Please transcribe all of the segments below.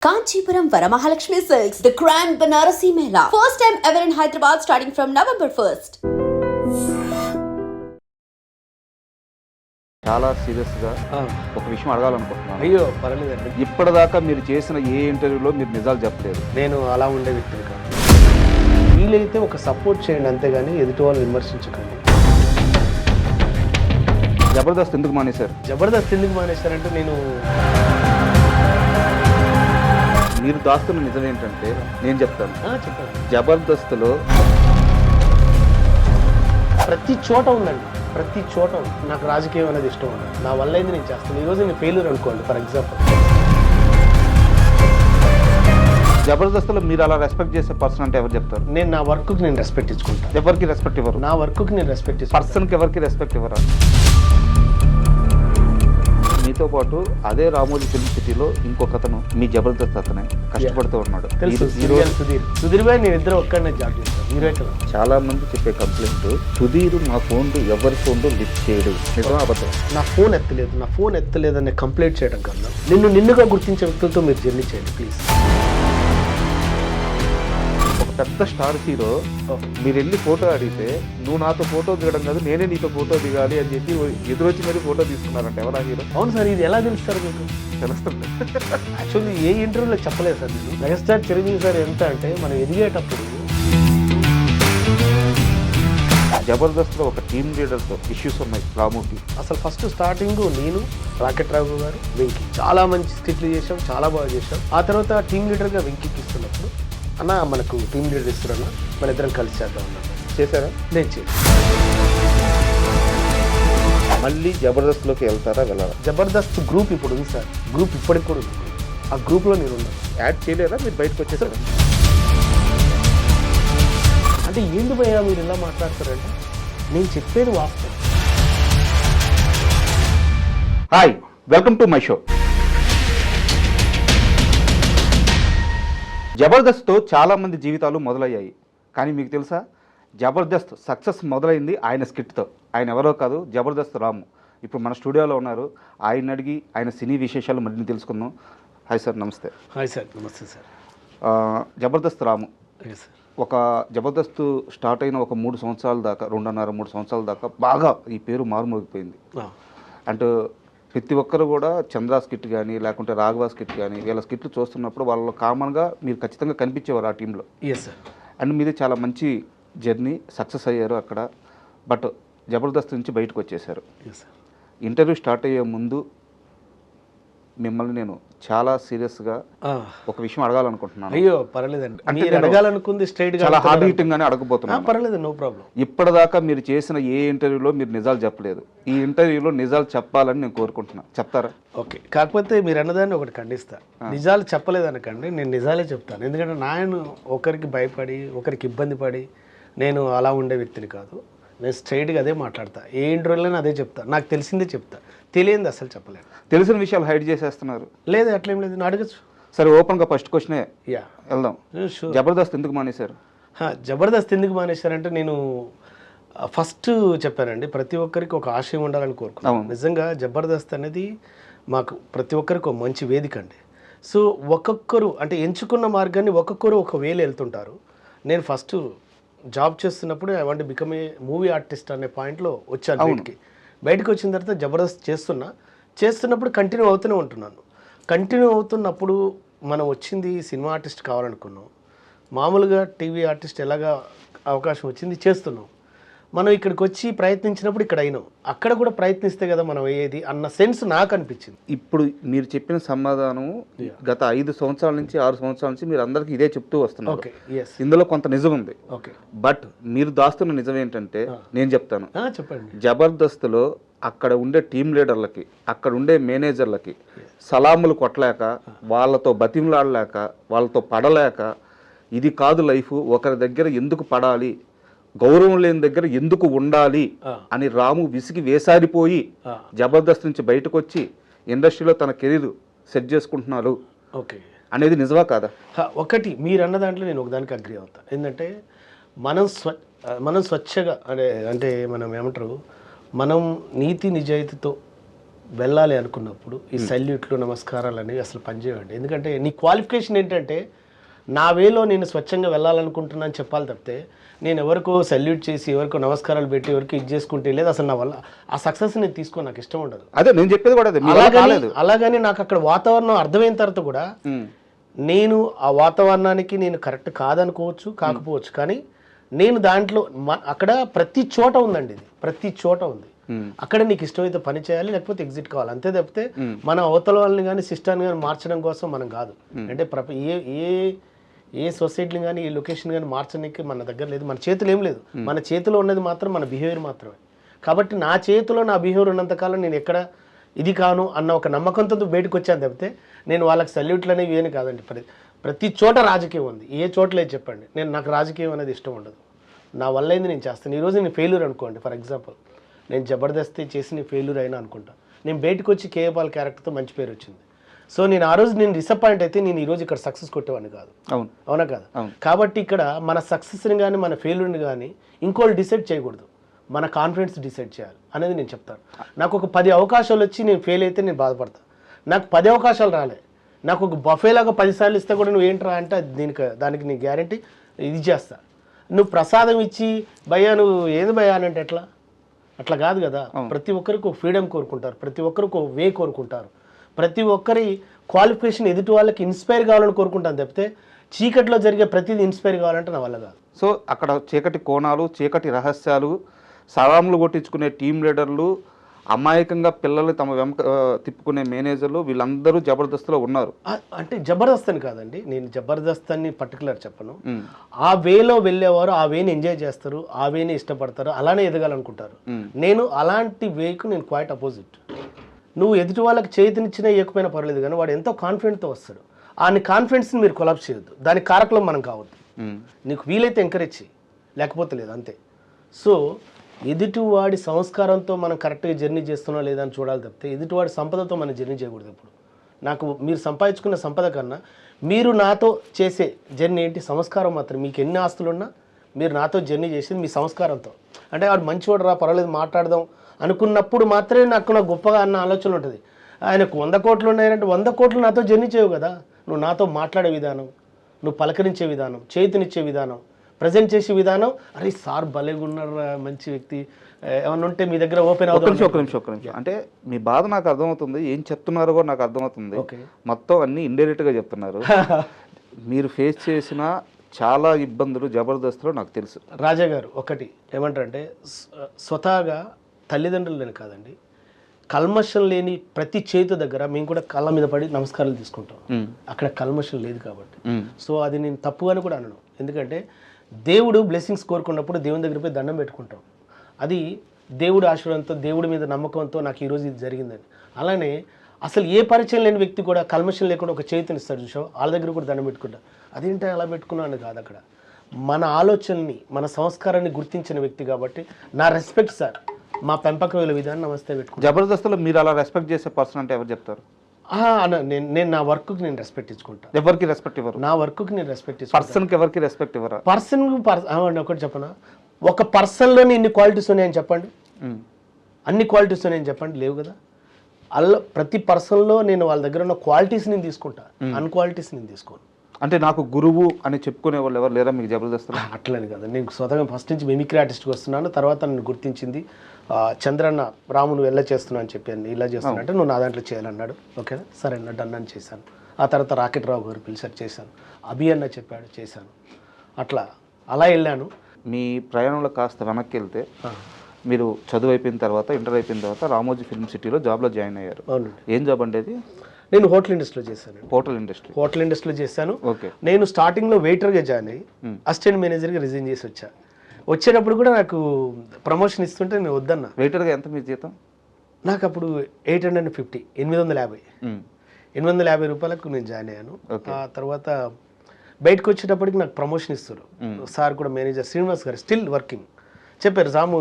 Kanchipuram Varamahalakshmi Silks, the Grand Banarasi Mela. First time ever in Hyderabad starting from November 1st. చాలా సీరియస్గా ఒక విషయం అడగాలనుకుంటున్నాను. అయ్యో పర్లేదండి. ఇప్పటిదాకా మీరు చేసిన ఏ ఇంటర్వ్యూలో మీరు నిజాలు చెప్పలేదు. నేను అలా ఉండే వ్యక్తిని కాదు. వీలైతే ఒక సపోర్ట్ చేయండి అంతేగాని ఎదుటి వాళ్ళు విమర్శించకండి. జబర్దస్త్ ఎందుకు మానేశారు? జబర్దస్త్ ఎందుకు మానేశారంటే మీరు దాస్తున్న నిజం ఏంటంటే నేను చెప్తాను. చెప్పండి. జబర్దస్త్లో ప్రతి చోట ఉందండి, ప్రతి చోట ఉంది. నాకు రాజకీయం అనేది ఇష్టం ఉంది, నా వల్ల అయితే నేను చేస్తాను. ఈరోజు నేను ఫెయిల్యూర్ అనుకోండి ఫర్ ఎగ్జాంపుల్. జబర్దస్త్లో మీరు అలా రెస్పెక్ట్ చేసే పర్సన్ అంటే ఎవరు చెప్తారు? నేను నా వర్క్కి నేను రెస్పెక్ట్ ఇచ్చుకుంటాను. ఎవరికి రెస్పెక్ట్ ఇవ్వరు? నా వర్క్కి నేను రెస్పెక్ట్ ఇస్తాను. పర్సన్కి ఎవరికి రెస్పెక్ట్ ఇవ్వరా? మీతో పాటు అదే రామోజీ ఫిల్మ్ సిటీలో ఇంకొకతను మీ జబర్దస్త్ అతనే కష్టపడుతూ ఉన్నాడు. సుధీర్ భాయ్ నేను ఇద్దరు ఒక్కడనే జాబ్ చేస్తాను. మీరే కదా చాలా మంది చెప్పే కంప్లైంట్, సుధీర్ మా ఫోన్లు ఎవరి ఫోన్లు లిఫ్ట్ చేయడు. నిజమా అబద్ధం? నా ఫోన్ ఎత్తలేదు అనే కంప్లైంట్ చేయడం కన్నా నిన్నుగా గుర్తించే వ్యక్తులతో మీరు జర్నీ చేయండి ప్లీజ్. ఒక పెద్ద స్టార్ హీరో మీరు వెళ్ళి ఫోటో అడిగితే నువ్వు నాతో ఫోటో దిగడం కాదు నేనే నీతో ఫోటో దిగాలి అని చెప్పి ఎదురొచ్చి మరీ ఫోటో తీసుకున్నారంట. ఎవరా హీరో? అవును సార్, ఇది ఎలా తెలుస్తారు మీకు? తెలుస్తుంది. యాక్చువల్లీ ఏ ఇంటర్వ్యూలో చెప్పలేదు సార్ నేను. మెగాస్టార్ చిరంజీవి సార్ ఎంత అంటే మనం ఎదిగేటప్పుడు జబర్దస్త్లో ఒక టీమ్ లీడర్తో ఇష్యూస్ ఉన్నాయి రాముకి. అసలు ఫస్ట్ స్టార్టింగ్ నేను, రాకెట్ రాఘు గారు, వెంకీ చాలా మంచి స్కిట్లు చేసాం, చాలా బాగా చేసాం. ఆ తర్వాత టీమ్ లీడర్గా వెంకీకి ఇస్తున్నప్పుడు అన్న మనకు టీమ్ లీడర్ ఇస్తున్నా మన ఇద్దరం కలిసి చేద్దాం అన్న. చేశారా? నేను చేసి మళ్ళీ జబర్దస్త్లోకి వెళ్తారా వెళ్ళారా? జబర్దస్త్ గ్రూప్ ఇప్పుడు ఉంది సార్, గ్రూప్ ఇప్పటికి కూడా ఉంది. ఆ గ్రూప్లో నేను ఉన్నాను. యాడ్ చేయలేదా? మీరు బయటకు వచ్చేసారా? అంటే ఏంటి భయ్యా మీరు ఇలా మాట్లాడతారంటే నేను చెప్పేది వాస్తవం. Hi, welcome to my show. జబర్దస్త్తో చాలామంది జీవితాలు మొదలయ్యాయి. కానీ మీకు తెలుసా, జబర్దస్త్ సక్సెస్ మొదలైంది ఆయన స్కిట్తో. ఆయన ఎవరో కాదు, జబర్దస్త్ రాము. ఇప్పుడు మన స్టూడియోలో ఉన్నారు. ఆయన అడిగి ఆయన సినీ విశేషాలు మళ్ళీ తెలుసుకుందాం. హాయ్ సార్, నమస్తే. హాయ్ సార్, నమస్తే సార్. జబర్దస్త్ రాము సార్ ఒక జబర్దస్త్ స్టార్ట్ అయిన ఒక 3 సంవత్సరాల దాకా, 2.5-3 సంవత్సరాల దాకా బాగా ఈ పేరు మారుమోగిపోయింది. అంటే ప్రతి ఒక్కరు కూడా చంద్రా స్కిట్ కానీ లేకుంటే రాఘవ స్కిట్ కానీ వీళ్ళ స్కిట్లు చూస్తున్నప్పుడు వాళ్ళు కామన్గా మీరు ఖచ్చితంగా కనిపించేవారు ఆ టీంలో. Yes sir. అండ్ మీది చాలా మంచి జర్నీ, సక్సెస్ అయ్యారు అక్కడ. బట్ జబర్దస్త్ నుంచి బయటకు వచ్చేసారు. ఇంటర్వ్యూ స్టార్ట్ అయ్యే ముందు మిమ్మల్ని నేను చాలా సీరియస్గా ఒక విషయం అడగాలనుకుంటున్నాను. అయ్యో పర్లేదండి, మీరు అడగాలనుకుంది స్ట్రైట్ గా చాలా హార్డ్ హిట్టింగ్ గానే అడగబోతున్నాను. పర్లేదు, నో ప్రాబ్లం. ఇప్పటిదాకా మీరు చేసిన ఏ ఇంటర్వ్యూలో మీరు నిజాలు చెప్పలేదు. ఈ ఇంటర్వ్యూలో నిజాలు చెప్పాలని నేను కోరుకుంటున్నా. చెప్తారా? ఓకే. కాకపోతే మీరు అన్నదాన్ని ఒకటి ఖండిస్తా. నిజాలు చెప్పలేదనకండి, నేను నిజాలే చెప్తాను. ఎందుకంటే నేను ఒకరికి భయపడి ఒకరికి ఇబ్బంది పడి నేను అలా ఉండే వ్యక్తిని కాదు. నేను స్ట్రైట్గా అదే మాట్లాడతా. ఏ ఇంటర్వ్యూలోనే అదే చెప్తా. నాకు తెలిసిందే చెప్తా, తెలియంది అసలు చెప్పలేను. తెలిసిన విషయాలు హైడ్ చేసేస్తున్నారు. లేదు అట్లేం లేదు, నేను అడగచ్చు. సరే, ఓపెన్గా ఫస్ట్ క్వశ్చనే వెళ్దాం. జబర్దస్త్ ఎందుకు మానేశారు? జబర్దస్త్ ఎందుకు మానేశారంటే నేను ఫస్ట్ చెప్పానండి, ప్రతి ఒక్కరికి ఒక ఆశయం ఉండాలని కోరుకున్నాను. నిజంగా జబర్దస్త్ అనేది మాకు ప్రతి ఒక్కరికి ఒక మంచి వేదిక అండి. సో ఒక్కొక్కరు అంటే ఎంచుకున్న మార్గాన్ని ఒక్కొక్కరు ఒక వేలు వెళ్తుంటారు. నేను ఫస్ట్ జాబ్ చేస్తున్నప్పుడు I want become a movie artist అనే పాయింట్లో వచ్చాను. బయటకు వచ్చిన తర్వాత జబర్దస్త్ చేస్తున్నప్పుడు కంటిన్యూ అవుతూనే ఉంటున్నాను. కంటిన్యూ అవుతున్నప్పుడు మనం వచ్చింది సినిమా ఆర్టిస్ట్ కావాలనుకున్నాం. మామూలుగా టీవీ ఆర్టిస్ట్ ఎలాగా అవకాశం వచ్చింది చేస్తున్నాం. మనం ఇక్కడికి వచ్చి ప్రయత్నించినప్పుడు ఇక్కడ అయినాం. అక్కడ కూడా ప్రయత్నిస్తే కదా మనం అయ్యేది అన్న సెన్స్ నాకు అనిపించింది. ఇప్పుడు మీరు చెప్పిన సమాధానం గత 5 సంవత్సరాల నుంచి 6 సంవత్సరాల నుంచి మీరు అందరికీ ఇదే చెప్తూ వస్తున్నారు. ఇందులో కొంత నిజం ఉంది. బట్ మీరు దాస్తున్న నిజం ఏంటంటే నేను చెప్తాను. చెప్పండి. జబర్దస్త్లో అక్కడ ఉండే టీమ్ లీడర్లకి, అక్కడ ఉండే మేనేజర్లకి సలాములు కొట్టలేక, వాళ్ళతో బతిమలాడలేక, వాళ్ళతో పడలేక, ఇది కాదు లైఫ్, ఒకరి దగ్గర ఎందుకు పడాలి, గౌరవం లేని దగ్గర ఎందుకు ఉండాలి అని రాము విసిగి వేసారిపోయి జబర్దస్త్ నుంచి బయటకు వచ్చి ఇండస్ట్రీలో తన కెరీర్ సెట్ చేసుకుంటున్నారు అనేది నిజమా కాదా? ఒకటి మీరు అన్న దాంట్లో నేను ఒకదానికి అగ్రి అవుతాను. ఏంటంటే మనం స్వచ్ఛగా అంటే మనం ఏమంటారు, మనం నీతి నిజాయితీతో వెళ్ళాలి అనుకున్నప్పుడు ఈ సల్యూట్లు నమస్కారాలు అనేవి అసలు పనిచేయండి. ఎందుకంటే నీ క్వాలిఫికేషన్ ఏంటంటే నా వేలో నేను స్వచ్ఛంగా వెళ్ళాలనుకుంటున్నాను చెప్పాలి తప్పితే నేను ఎవరికో సల్యూట్ చేసి ఎవరికో నమస్కారాలు పెట్టి ఎవరికి ఇది చేసుకుంటే లేదు అసలు నా వల్ల ఆ సక్సెస్ నేను తీసుకో నాకు ఇష్టం ఉండదు. అదే నేను చెప్పేది కూడా అదే. అలాగని నాకు అక్కడ వాతావరణం అర్థమైన తర్వాత కూడా నేను ఆ వాతావరణానికి నేను కరెక్ట్ కాదనుకోవచ్చు కాకపోవచ్చు, కానీ నేను దాంట్లో అక్కడ ప్రతి చోట ఉందండి, ఇది ప్రతి చోట ఉంది. అక్కడ నీకు ఇష్టమైతే పని చేయాలి, లేకపోతే ఎగ్జిట్ కావాలి, అంతే తప్పితే మన అవతల వాళ్ళని కానీ సిస్టాన్ని కానీ మార్చడం కోసం మనం కాదు. అంటే ఏ సొసైటీని కానీ ఏ లొకేషన్ కానీ మార్చడానికి మన దగ్గర లేదు, మన చేతిలో ఏం లేదు. మన చేతిలో ఉన్నది మాత్రం మన బిహేవియర్ మాత్రమే. కాబట్టి నా చేతిలో నా బిహేవియర్ ఉన్నంతకాలం నేను ఎక్కడ ఇది కాను అన్న ఒక నమ్మకంతో బయటకు వచ్చాను తప్పితే నేను వాళ్ళకి సల్యూట్లు అనేవి ఏమి కాదండి. ప్రతి చోట రాజకీయం ఉంది, ఏ చోట లేదు చెప్పండి. నాకు రాజకీయం అనేది ఇష్టం ఉండదు, నా వల్ల అయింది నేను చేస్తాను. ఈరోజు నేను ఫెయిల్యూర్ అనుకోండి, ఫర్ ఎగ్జాంపుల్ నేను జబర్దస్త్ చేసి నేను ఫెయిల్యూర్ అయినా అనుకుంటా, నేను బయటకు వచ్చి కేఏ పాల్ క్యారెక్టర్తో మంచి పేరు వచ్చింది. సో నేను ఆ రోజు నేను డిసప్పాయింట్ అయితే నేను ఈరోజు ఇక్కడ సక్సెస్ కొట్టేవాడిని కాదు. అవునా కాదు? కాబట్టి ఇక్కడ మన సక్సెస్ని కానీ మన ఫెయిల్యూర్ని కానీ ఇంకోళ్ళు డిసైడ్ చేయకూడదు, మన కాన్ఫిడెన్స్ డిసైడ్ చేయాలి అనేది నేను చెప్తాను. నాకు ఒక 10 అవకాశాలు వచ్చి నేను ఫెయిల్ అయితే నేను బాధపడతాను. నాకు 10 అవకాశాలు రాలే, నాకు ఒక బఫేలాగా 10 సార్లు ఇస్తే కూడా నువ్వు ఏంట్రా అంటే దానికి నీ గ్యారంటీ ఇది చేస్తా. నువ్వు ప్రసాదం ఇచ్చి భయ్యా నువ్వు ఏది భయ్యా అని అంటే అట్లా కాదు కదా. ప్రతి ఒక్కరికి ఒక ఫ్రీడమ్ కోరుకుంటారు, ప్రతి ఒక్కరికి ఒక వే కోరుకుంటారు, ప్రతి ఒక్కరి క్వాలిఫికేషన్ ఎదుటి వాళ్ళకి ఇన్స్పైర్ కావాలని కోరుకుంటాను తప్పితే చీకటిలో జరిగే ప్రతిదీ ఇన్స్పైర్ కావాలంటే నా వల్ల కాదు. సో అక్కడ చీకటి కోణాలు, చీకటి రహస్యాలు, సలాంలు కొట్టించుకునే టీం లీడర్లు, అమాయకంగా పిల్లలు తమ వెంక తిప్పుకునే మేనేజర్లు, వీళ్ళందరూ జబర్దస్త్లో ఉన్నారు. అంటే జబర్దస్త్ అని కాదండి, నేను జబర్దస్త్ అని పర్టికులర్ చెప్పను. ఆ వేలో వెళ్ళేవారు ఆ వేని ఎంజాయ్ చేస్తారు, ఆ వేని ఇష్టపడతారు, అలానే ఎదగాలనుకుంటారు. నేను అలాంటి వేకు నేను క్వైట్ అపోజిట్. నువ్వు ఎదుటి వాళ్ళకి చేతినిచ్చినా ఇవ్వకపోయినా పర్లేదు, కానీ వాడు ఎంతో కాన్ఫిడెంట్తో వస్తాడు. ఆ కాన్ఫిడెన్స్ని మీరు కొలాప్స్ చేయొద్దు, దాని కారకులం మనం కావద్దు. నీకు వీలైతే ఎంకరేజ్ చేయి, లేకపోతే లేదు, అంతే. సో ఎదుటివాడి సంస్కారంతో మనం కరెక్ట్గా జర్నీ చేస్తున్నా లేదా అని చూడాలి తప్పితే ఎదుటివాడి సంపదతో మనం జర్నీ చేయకూడదు. ఇప్పుడు నాకు మీరు సంపాదించుకున్న సంపద కన్నా మీరు నాతో చేసే జర్నీ ఏంటి? సంస్కారం మాత్రం. మీకు ఎన్ని ఆస్తులున్నా మీరు నాతో జర్నీ చేసేది మీ సంస్కారంతో. అంటే వాడు మంచివాడు రా పర్వాలేదు మాట్లాడదాం అనుకున్నప్పుడు మాత్రమే నాకు గొప్పగా అన్న ఆలోచన ఉంటుంది. ఆయనకు 100 కోట్లు ఉన్నాయంటే 100 కోట్లు నాతో జర్నీ చేయవు కదా. నువ్వు నాతో మాట్లాడే విధానం, నువ్వు పలకరించే విధానం, చేతినిచ్చే విధానం, ప్రజెంట్ చేసే విధానం, అరే సార్ భలేగా ఉన్నారు, మంచి వ్యక్తి, ఏమన్నా ఉంటే మీ దగ్గర ఓపెన్ అవుతుంది. ఒక నిమిషం అంటే మీ బాధ నాకు అర్థమవుతుంది, ఏం చెప్తున్నారో కూడా నాకు అర్థమవుతుంది. మొత్తం అన్ని ఇండైరెక్ట్గా చెప్తున్నారు. మీరు ఫేస్ చేసిన చాలా ఇబ్బందులు జబర్దస్త్లో నాకు తెలుసు. రాజా గారు ఒకటి ఏమంటారంటే స్వతహాగా తల్లిదండ్రులని కాదండి, కల్మషం లేని ప్రతి చేతు దగ్గర మేము కూడా కళ్ళ మీద పడి నమస్కారాలు తీసుకుంటాం. అక్కడ కల్మషం లేదు కాబట్టి. సో అది నేను తప్పుగాని కూడా అనను. ఎందుకంటే దేవుడు బ్లెస్సింగ్స్ కోరుకున్నప్పుడు దేవుని దగ్గర పోయి దండం పెట్టుకుంటాం. అది దేవుడి ఆశీర్వాదంతో, దేవుడి మీద నమ్మకంతో నాకు ఈరోజు ఇది జరిగిందని. అలానే అసలు ఏ పరిచయం లేని వ్యక్తి కూడా కల్మషం లేకుండా ఒక చేతినిస్తాడు చూసావు, వాళ్ళ దగ్గర కూడా దండం పెట్టుకుంటా. అదేంటే అలా పెట్టుకున్నాను కాదు, అక్కడ మన ఆలోచనని మన సంస్కారాన్ని గుర్తించిన వ్యక్తి కాబట్టి నా రెస్పెక్ట్ సార్, మా పెంపకం విధానం నమస్తే పెట్టుకుంటాను. జబర్దస్త్లో మీరు అలా రెస్పెక్ట్ చేసే పర్సన్ అంటే ఎవరు చెప్తారు? నేను నా వర్క్కి నేను రెస్పెక్ట్ ఇచ్చుకుంటాను. ఎవరికి రెస్పెక్ట్ ఇవ్వరు? నా వర్క్కి నేను రెస్పెక్ట్ ఇచ్చుకుంటాను. పర్సన్కి ఎవరికి రెస్పెక్ట్ ఇవ్వరా? పర్సన్ ఒకటి చెప్పనా, ఒక పర్సన్లోనే ఇన్ని క్వాలిటీస్ ఉన్నాయని చెప్పండి, అన్ని క్వాలిటీస్ ఉన్నాయని చెప్పండి, లేవు కదా. అలా ప్రతి పర్సన్లో నేను వాళ్ళ దగ్గర ఉన్న క్వాలిటీస్ నేను తీసుకుంటా, అన్క్వాలిటీస్ నేను తీసుకోను. అంటే నాకు గురువు అని చెప్పుకునే వాళ్ళు ఎవరు లేరా మీకు జబర్దస్త్? అట్లని కదా, నేను స్వతహాగా ఫస్ట్ నుంచి మిమిక్రీ ఆర్టిస్ట్కి వస్తున్నాను. తర్వాత నన్ను గుర్తించింది చంద్రన్న, రాము నువ్వు ఎలా చేస్తున్నావు అని చెప్పాను. ఇలా చేస్తున్నా అంటే నువ్వు నా దాంట్లో చేయాలన్నాడు. ఓకేనా సరే అన్న డన్ అని చేశాను. ఆ తర్వాత రాకెట్ రావు గారు పిలిచారు, చేశాను. అభి అన్న చెప్పాడు, చేశాను. అలా వెళ్ళాను. మీ ప్రయాణంలో కాస్త వెనక్కి వెళ్తే మీరు చదువు అయిపోయిన తర్వాత, ఇంటర్ అయిపోయిన తర్వాత రామోజీ ఫిల్మ్ సిటీలో జాబ్లో జాయిన్ అయ్యారు. అవునండి. ఏం జాబ్ అండి అది? నేను హోటల్ ఇండస్ట్రీలో చేశాను. హోటల్ ఇండస్ట్రీలో చేశాను. నేను స్టార్టింగ్లో వెయిటర్గా జాయిన్ అయ్యి అసిస్టెంట్ మేనేజర్గా రిజైన్ చేసి వచ్చేటప్పుడు కూడా నాకు ప్రమోషన్ ఇస్తుంటే నేను వద్దన్నా. వెయిటర్గా ఎంత మీ జీతం? నాకు అప్పుడు 850, 850 రూపాయలకు నేను జాయిన్ అయ్యాను. ఆ తర్వాత బయటకు వచ్చేటప్పటికి నాకు ప్రమోషన్ ఇస్తారు. సార్ కూడా మేనేజర్ శ్రీనివాస్ గారు స్టిల్ వర్కింగ్ చెప్పారు, రాము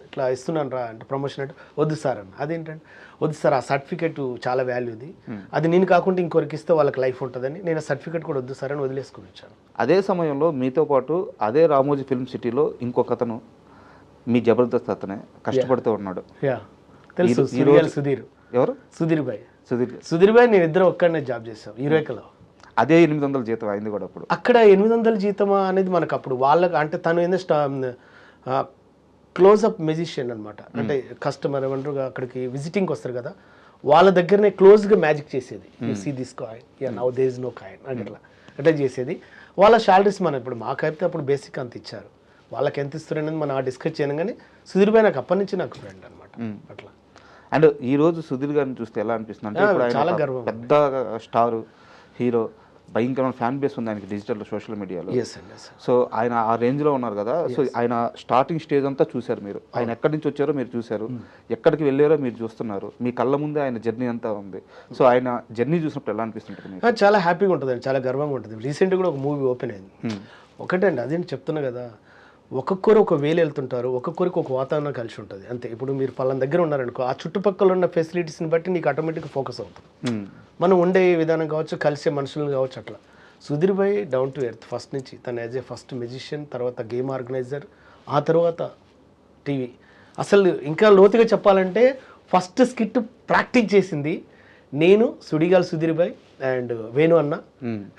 ఇట్లా ఇస్తున్నాను రా అంటే ప్రమోషన్ అంటే వద్దు సార్ అన్న. అదేంటంటే వద్దు సార్, ఆ సర్టిఫికేట్ చాలా వాల్యూది, అది నేను కాకుండా ఇంకొకరికి ఇస్తే వాళ్ళకి లైఫ్ ఉంటుందని నేను ఆ సర్టిఫికేట్ కూడా వద్దు సార్ అని వదిలేసుకుని వచ్చాను. అదే సమయంలో మీతో పాటు అదే రామోజీ ఫిల్మ్ సిటీలో ఇంకొక అతను మీ జబర్దస్త్ అతనే కష్టపడుతూ ఉన్నాడు. తెలుసు, సుధీర్. ఎవరు? సుధీర్ భాయ్. సుధీర్. సుధీర్ భాయ్ నేను ఇద్దరు ఒక్కడనే జాబ్ చేసాం యూరేకాలో. అదే 800 జీతం అయింది కూడా అప్పుడు. అక్కడ 800 జీతమా అనేది మనకు అప్పుడు వాళ్ళకి అంటే తను ఏంటంటే క్లోజ్అప్ మెజిషియన్ అనమాట. అంటే కస్టమర్ ఏమంటారు అక్కడికి విజిటింగ్కి వస్తారు కదా, వాళ్ళ దగ్గరనే క్లోజ్గా మ్యాజిక్ చేసేది. You see this coin, now there is no coin అని అట్లా చేసేది. వాళ్ళ శాలరీస్ మనం ఇప్పుడు మాకైతే అప్పుడు బేసిక్ అంత ఇచ్చారు, వాళ్ళకి ఎంత ఇస్తారు అనేది మనం డిస్కస్ చేయను. కానీ సుధీర్ భాయ్ నాకు అప్పటి నుంచి నాకు ఫ్రెండ్ అనమాట అట్లా. అండ్ ఈ రోజు సుధీర్ గారిని చూస్తే ఎలా అనిపిస్తుంది అంటే ఇప్పుడు చాలా ఆయన గర్వం. పెద్ద స్టార్ హీరో, భయంకరమైన ఫ్యాన్ బేస్ ఉంది ఆయనకి డిజిటల్ సోషల్ మీడియాలో. సో ఆయన ఆ రేంజ్లో ఉన్నారు కదా. సో ఆయన స్టార్టింగ్ స్టేజ్ అంతా చూశారు మీరు, ఆయన ఎక్కడి నుంచి వచ్చారో మీరు చూశారు, ఎక్కడికి వెళ్ళారో మీరు చూస్తున్నారు, మీ కళ్ళ ముందే ఆయన జర్నీ అంతా ఉంది. సో ఆయన జర్నీ చూసినప్పుడు ఎలా అనిపిస్తుంటుంది? చాలా హ్యాపీగా ఉంటుంది, చాలా గర్వంగా ఉంటుంది. రీసెంట్గా కూడా ఒక మూవీ ఓపెన్ అయింది. ఒకటండి అదేంటి చెప్తున్నా కదా, ఒక్కొక్కరు ఒక వేలు వెళ్తుంటారు, ఒక్కొక్కరికి ఒక వాతావరణం కలిసి ఉంటుంది అంతే. ఇప్పుడు మీరు పలానా దగ్గర ఉన్నారనుకో, ఆ చుట్టుపక్కల ఉన్న ఫెసిలిటీస్ని బట్టి నీకు ఆటోమేటిక్గా ఫోకస్ అవుతుంది. మనం ఉండే విధానం కావచ్చు, కలిసే మనుషులను కావచ్చు అట్లా. సుధీర్ భాయ్ డౌన్ టు ఎర్త్ ఫస్ట్ నుంచి. తను యాజ్ ఏ ఫస్ట్ మెజిషియన్, తర్వాత గేమ్ ఆర్గనైజర్, ఆ తర్వాత టీవీ. అసలు ఇంకా లోతుగా చెప్పాలంటే ఫస్ట్ స్కిట్ ప్రాక్టీస్ చేసింది నేను, సుడిగాల్ సుధీర్ భాయ్ అండ్ వేణు అన్న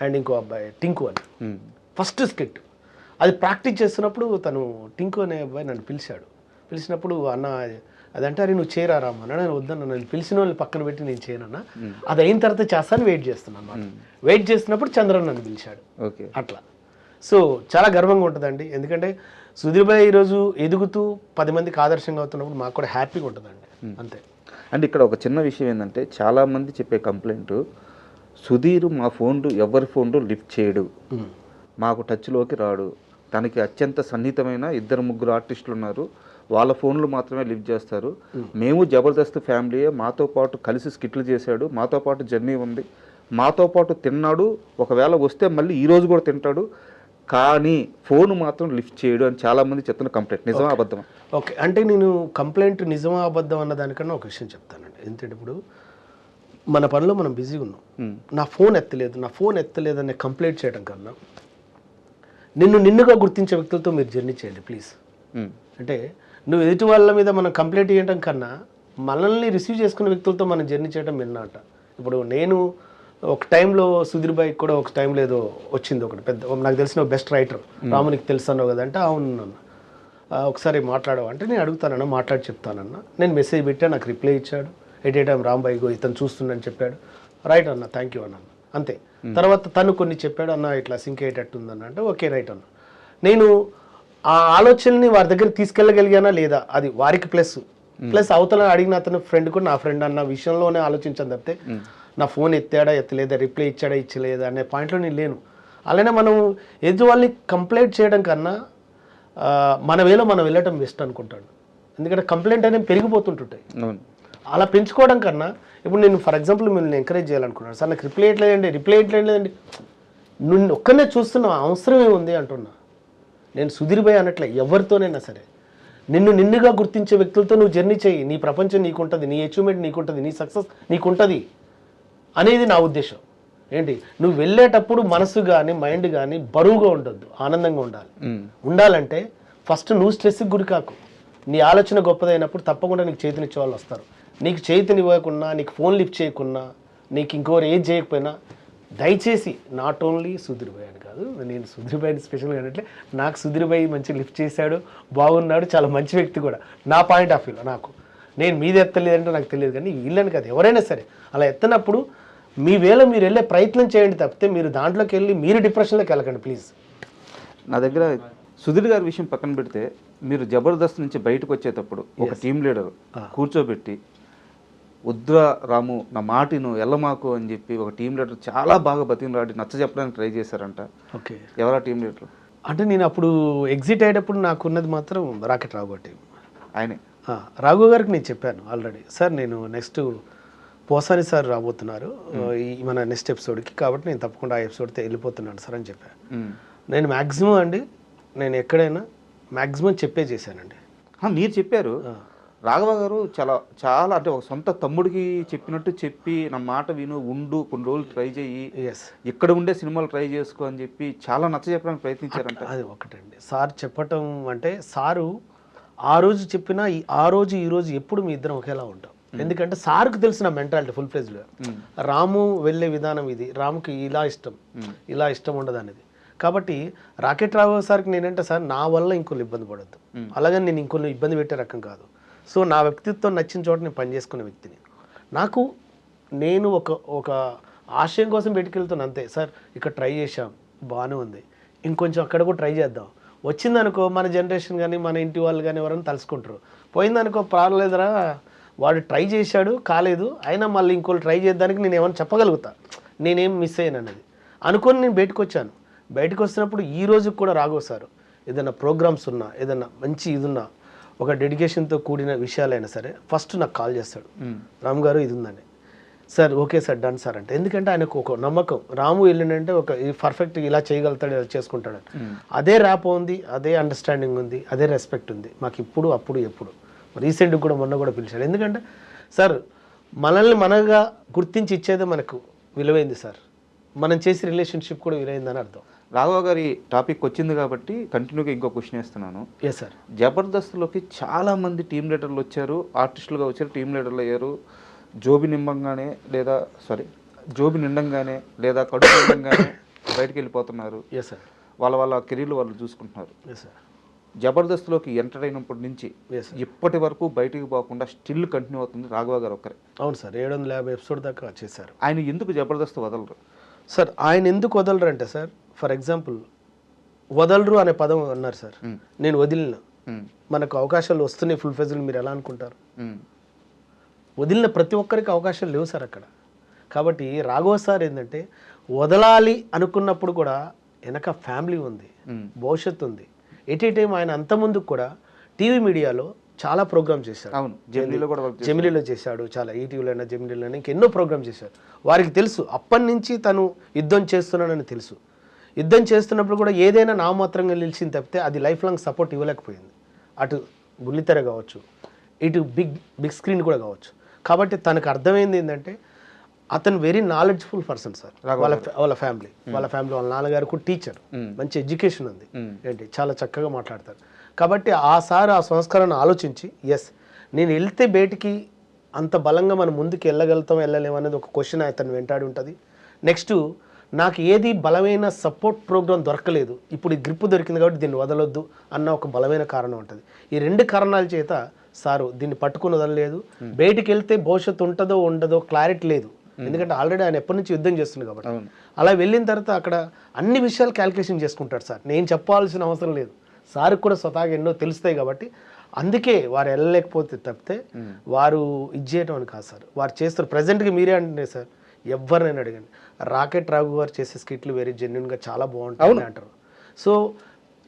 అండ్ ఇంకో అబ్బాయి టింకు అన్న. ఫస్ట్ స్కిట్ అది ప్రాక్టీస్ చేస్తున్నప్పుడు తను టింకు అనే అబ్బాయి నన్ను పిలిచినప్పుడు అన్న అదంటే అరే నువ్వు చేయరామా అన్న. నేను వద్దన్న, నన్ను పిలిచిన వాళ్ళని పక్కన పెట్టి నేను చేయనన్నా, అది అయిన తర్వాత చేస్తాను వెయిట్ చేస్తున్నాను అన్నమాట. వెయిట్ చేస్తున్నప్పుడు చంద్రన్ నన్ను పిలిచాడు అట్లా. సో చాలా గర్వంగా ఉంటుందండి, ఎందుకంటే సుధీర్ భాయ్ ఈరోజు ఎదుగుతూ 10 మందికి ఆదర్శంగా అవుతున్నప్పుడు మాకు కూడా హ్యాపీగా ఉంటుందండి అంతే. అండ్ ఇక్కడ ఒక చిన్న విషయం ఏంటంటే చాలామంది చెప్పే కంప్లైంట్, సుధీర్ మా ఫోన్లు ఎవరి ఫోన్లు లిఫ్ట్ చేయడు, మాకు టచ్లోకి రాడు, తనకి అత్యంత సన్నిహితమైన 2-3 ఆర్టిస్టులు ఉన్నారు, వాళ్ళ ఫోన్లు మాత్రమే లిఫ్ట్ చేస్తారు, మేము జబర్దస్త్ ఫ్యామిలీయే, మాతో పాటు కలిసి స్కిట్లు చేశాడు, మాతో పాటు జర్నీ ఉంది, మాతో పాటు తిన్నాడు, ఒకవేళ వస్తే మళ్ళీ ఈరోజు కూడా తింటాడు, కానీ ఫోన్ మాత్రం లిఫ్ట్ చేయడు అని చాలామంది చెప్తున్న కంప్లైంట్. నిజమా అబద్ధమా? ఓకే, అంటే నేను కంప్లైంట్ నిజమా అబద్ధం అన్న దానికన్నా ఒక విషయం చెప్తానండి. ఎందుకంటే ఇప్పుడు మన పనిలో మనం బిజీగా ఉన్నాం, నా ఫోన్ ఎత్తలేదు అనే కంప్లైంట్ చేయడం కన్నా నిన్నుగా గుర్తించే వ్యక్తులతో మీరు జర్నీ చేయండి ప్లీజ్. అంటే నువ్వు ఎదుటి వాళ్ళ మీద మనం కంప్లైంట్ చేయడం కన్నా మనల్ని రిసీవ్ చేసుకునే వ్యక్తులతో మనం జర్నీ చేయడం మిన్నమాట. ఇప్పుడు నేను ఒక టైంలో సుధీర్ భాయ్ కూడా ఒక టైంలో ఏదో వచ్చింది, ఒకటి పెద్ద నాకు తెలిసిన బెస్ట్ రైటర్ రామునికి తెలుసు అన్నావు కదా అంటే అవును అన్న, ఒకసారి మాట్లాడవు అంటే నేను అడుగుతానన్నా, మాట్లాడి చెప్తానన్నా. నేను మెసేజ్ పెట్టా, నాకు రిప్లై ఇచ్చాడు, at a time Rambai go ఇతను చూస్తుండని చెప్పాడు, రైట్ అన్న థ్యాంక్ యూ అన్న అంతే. తర్వాత తను కొన్ని చెప్పాడు, అన్న ఇట్లా సింక్ అయ్యేటట్టుందన్న అంటే ఓకే రైట్ అన్న. నేను ఆ ఆలోచనని వారి దగ్గర తీసుకెళ్ళగలిగానా లేదా అది వారికి ప్లస్ అవతల అడిగిన అతను ఫ్రెండ్ కూడా నా ఫ్రెండ్ అన్న విషయంలోనే ఆలోచించాను తప్పితే నా ఫోన్ ఎత్తాడా ఎత్తలేదా, రిప్లై ఇచ్చాడా ఇచ్చలేదా అనే పాయింట్లో నేను లేను. అలానే మనం ఎదుటి వాళ్ళని కంప్లైంట్ చేయడం కన్నా మన వేలో మనం వెళ్ళటం బెస్ట్ అనుకుంటాడు, ఎందుకంటే కంప్లైంట్ అనేవి పెరిగిపోతుంటుంటాయి. అలా పెంచుకోవడం కన్నా ఇప్పుడు నేను ఫర్ ఎగ్జాంపుల్ మిమ్మల్ని ఎంకరేజ్ చేయాలనుకున్నాను, సార్ నాకు రిప్లై ఇట్లేదండి నువ్వు ఒక్కనే చూస్తున్నా అవసరం ఏముంది అంటున్నా. నేను సుధీర్ భాయ్ అనట్లే, ఎవరితోనైనా సరే నిన్నుగా గుర్తించే వ్యక్తులతో నువ్వు జర్నీ చేయి, నీ ప్రపంచం నీకుంటుంది, నీ అచీవ్మెంట్ నీకుంటుంది, నీ సక్సెస్ నీకుంటుంది అనేది నా ఉద్దేశం. ఏంటి నువ్వు వెళ్ళేటప్పుడు మనసు కానీ మైండ్ కానీ బరువుగా ఉండొద్దు, ఆనందంగా ఉండాలంటే ఫస్ట్ నువ్వు స్ట్రెస్కి గురి కాకు. నీ ఆలోచన గొప్పదైనప్పుడు తప్పకుండా నీకు చేతినిచ్చే వాళ్ళు వస్తారు. నీకు చేతినివ్వకున్నా, నీకు ఫోన్ లిఫ్ట్ చేయకున్నా, నీకు ఇంకోరు ఏది చేయకపోయినా దయచేసి నాట్ ఓన్లీ సుధీర్ భాయ్ అని కాదు, నేను సుధీర్ భాయ్ని స్పెషల్గా అంటే నాకు సుధీర్ భాయ్ మంచి లిఫ్ట్ చేశాడు, బాగున్నాడు, చాలా మంచి వ్యక్తి కూడా నా పాయింట్ ఆఫ్ వ్యూలో. నాకు నేను మీది ఎత్తలేదంటే నాకు తెలియదు, కానీ వీళ్ళని కాదు ఎవరైనా సరే అలా ఎత్తనప్పుడు మీ వేళ మీరు వెళ్ళే ప్రయత్నం చేయండి తప్పితే మీరు దాంట్లోకి వెళ్ళి మీరు డిప్రెషన్లోకి వెళ్ళకండి ప్లీజ్. నా దగ్గర సుధీర్ గారి విషయం పక్కన పెడితే మీరు జబర్దస్త్ నుంచి బయటకు వచ్చేటప్పుడు ఒక టీం లీడర్ కూర్చోబెట్టి వద్దురా రాము నా మాటిను ఎల్లమాకు అని చెప్పి ఒక టీం లీడర్ చాలా బాగా బతిమలాడి నచ్చ చెప్పడానికి ట్రై చేశారంట. ఓకే, ఎవరా టీం లీడర్? అంటే నేను అప్పుడు ఎగ్జిట్ అయ్యేటప్పుడు నాకున్నది మాత్రం రాకెట్ రాఘు గారి టీం. ఆయనే రాఘు గారికి నేను చెప్పాను ఆల్రెడీ, సార్ నేను నెక్స్ట్ పోసాని సార్ రాబోతున్నారు మన నెక్స్ట్ ఎపిసోడ్కి, కాబట్టి నేను తప్పకుండా ఆ ఎపిసోడ్తో వెళ్ళిపోతున్నాను సార్ అని చెప్పాను. నేను మ్యాక్సిమం అండి నేను ఎక్కడైనా మ్యాక్సిమం చెప్పే చేశానండి. మీరు చెప్పారు, రాఘవ గారు చాలా అంటే ఒక సొంత తమ్ముడికి చెప్పినట్టు చెప్పి నా మాట విను, ఉండు, కొన్ని రోజులు ట్రై చేయి, ఇక్కడ ఉండే సినిమాలు ట్రై చేసుకో అని చెప్పి చాలా నచ్చ చెప్పడానికి ప్రయత్నించారంట. అది ఒకటండి సార్ చెప్పటం అంటే, సారు ఆ రోజు చెప్పినా ఆ రోజు ఈ రోజు ఎప్పుడు మీ ఇద్దరం ఒకేలా ఉంటాం. ఎందుకంటే సార్కు తెలిసిన మెంటాలిటీ ఫుల్ ఫ్లెజ్డ్గా రాము వెళ్ళే విధానం ఇది, రాముకి ఇలా ఇష్టం ఉండదు అనేది. కాబట్టి రాకెట్ రావు సార్కి నేనంటే సార్ నా వల్ల ఇంకొన్ని ఇబ్బంది పడద్దు, అలాగని నేను ఇంకొన్ని ఇబ్బంది పెట్టే రకం కాదు. సో నా వ్యక్తిత్వం నచ్చిన చోట నేను పనిచేసుకునే వ్యక్తిని. నాకు నేను ఒక ఆశయం కోసం పెట్టుకెళ్తాను అంతే. సార్ ఇక్కడ ట్రై చేశాం బాగానే ఉంది, ఇంకొంచెం అక్కడ కూడా ట్రై చేద్దాం. వచ్చిందనుకో మన జనరేషన్ కానీ మన ఇంటి వాళ్ళు కానీ ఎవరైనా తలుసుకుంటారు. పోయిందనుకో పర్వాలేదురా వాడు ట్రై చేశాడు కాలేదు, అయినా మళ్ళీ ఇంకోళ్ళు ట్రై చేద్దానికి నేను ఏమైనా చెప్పగలుగుతా, నేనేం మిస్ అయ్యాను అనేది అనుకొని నేను బయటకు వచ్చాను. బయటకు వచ్చినప్పుడు ఈ రోజుకి కూడా రాఘవ్ సార్ ఏదైనా ప్రోగ్రామ్స్ ఉన్నా, ఏదైనా మంచి ఇది ఉన్నా, ఒక డెడికేషన్తో కూడిన విషయాలైనా సరే ఫస్ట్ నాకు కాల్ చేస్తాడు, రామ్ గారు ఇది ఉందని. Sir okay sir done sir అంటే. ఎందుకంటే ఆయనకు ఒక నమ్మకం, రాము వెళ్ళిందంటే ఒక పర్ఫెక్ట్ ఇలా చేయగలుగుతాడు, ఇలా చేసుకుంటాడు. అదే ర్యాప్ ఉంది, అదే అండర్స్టాండింగ్ ఉంది, అదే రెస్పెక్ట్ ఉంది మాకు ఇప్పుడు, అప్పుడు, ఎప్పుడు. రీసెంట్గా కూడా మొన్న కూడా పిలిచాడు. ఎందుకంటే సార్ మనల్ని మనగా గుర్తించి ఇచ్చేదే మనకు విలువైంది సార్, మనం చేసే రిలేషన్షిప్ కూడా విలువైందని అర్థం. రాఘవ గారి టాపిక్ వచ్చింది కాబట్టి కంటిన్యూగా ఇంకో క్వశ్చన్ వేస్తున్నాను. Yes sir. జబర్దస్త్లోకి చాలామంది టీం లీడర్లు వచ్చారు, ఆర్టిస్టులుగా వచ్చారు, టీం లీడర్లు అయ్యారు. జోబి నిండంగానే లేదా కడుపు నిండంగానే బయటకు వెళ్ళిపోతున్నారు. Yes sir. వాళ్ళ కెరీర్లు వాళ్ళు చూసుకుంటున్నారు. Yes sir. జబర్దస్త్లోకి ఎంటర్ అయినప్పటి నుంచి ఇప్పటి వరకు బయటికి పోకుండా స్టిల్ కంటిన్యూ అవుతుంది రాఘవ గారు ఒక్కరే. అవును సార్, 750 ఎపిసోడ్ దాకా చేశారు. ఆయన ఎందుకు జబర్దస్త్ వదలరు సార్? ఆయన ఎందుకు వదలరు అంటే సార్, ఫర్ ఎగ్జాంపుల్ వదలరు అనే పదం అన్నారు సార్, నేను వదిలిన మనకు అవకాశాలు వస్తున్నాయి ఫుల్ ఫెజ్లు, మీరు ఎలా అనుకుంటారు? వదిలిన ప్రతి ఒక్కరికి అవకాశాలు లేవు సార్ అక్కడ. కాబట్టి రాఘవ సార్ ఏంటంటే వదలాలి అనుకున్నప్పుడు కూడా వెనక ఫ్యామిలీ ఉంది, భవిష్యత్తు ఉంది. ఎట్ ఏ టైం ఆయన అంతకుముందుకు కూడా టీవీ మీడియాలో చాలా ప్రోగ్రామ్ చేశాడు. అవును, జెమినీలో చేశాడు, చాలా ఈటీవీలో అయినా జెమినీలో అయినా ఇంకెన్నో ప్రోగ్రామ్ చేశాడు. వారికి తెలుసు అప్పటి నుంచి తను యుద్ధం చేస్తున్నానని తెలుసు. యుద్ధం చేస్తున్నప్పుడు కూడా ఏదైనా నామమాత్రంగా నిలిచింది తప్పితే అది లైఫ్ లాంగ్ సపోర్ట్ ఇవ్వలేకపోయింది. అటు బుల్లితెర కావచ్చు, ఇటు బిగ్ స్క్రీన్ కూడా కావచ్చు. కాబట్టి తనకు అర్థమైంది ఏంటంటే అతను వెరీ నాలెడ్జ్ఫుల్ పర్సన్ సార్. వాళ్ళ ఫ్యామిలీ వాళ్ళ నాన్నగారు కూడా టీచర్, మంచి ఎడ్యుకేషన్ ఉంది, ఏంటి చాలా చక్కగా మాట్లాడతారు. కాబట్టి ఆ సార్ ఆ సంస్కారాన్ని ఆలోచించి ఎస్ నేను వెళ్తే బయటికి అంత బలంగా మనం ముందుకు వెళ్ళగలుగుతాం వెళ్ళలేము అనేది ఒక క్వశ్చన్ అతను వెంటాడి ఉంటుంది. నెక్స్ట్ నాకు ఏది బలమైన సపోర్ట్ ప్రోగ్రామ్ దొరకలేదు, ఇప్పుడు ఈ గ్రిప్ దొరికింది కాబట్టి దీన్ని వదలొద్దు అన్న ఒక బలమైన కారణం ఉంటుంది. ఈ రెండు కారణాల చేత సారు దీన్ని పట్టుకుని వదలలేదు. బయటికి వెళ్తే భవిష్యత్తు ఉంటుందో ఉండదో క్లారిటీ లేదు, ఎందుకంటే ఆల్రెడీ ఆయన ఎప్పటి నుంచి యుద్ధం చేస్తుంది కాబట్టి. అలా వెళ్ళిన తర్వాత అక్కడ అన్ని విషయాలు క్యాల్కులేషన్ చేసుకుంటాడు సార్. నేను చెప్పాల్సిన అవసరం లేదు, సార్కి కూడా స్వతహాగా ఎన్నో తెలుస్తాయి కాబట్టి అందుకే వారు వెళ్ళలేకపోతే తప్పితే వారు ఇది చేయటం అని కాదు సార్, వారు చేస్తారు. ప్రజెంట్గా మీరే అంటే సార్ ఎవరినైనా అడగండి, రాకెట్ రాఘు గారు చేసే స్కిట్లు వెరీ జెన్యున్గా చాలా బాగుంటుంది అంటారు. సో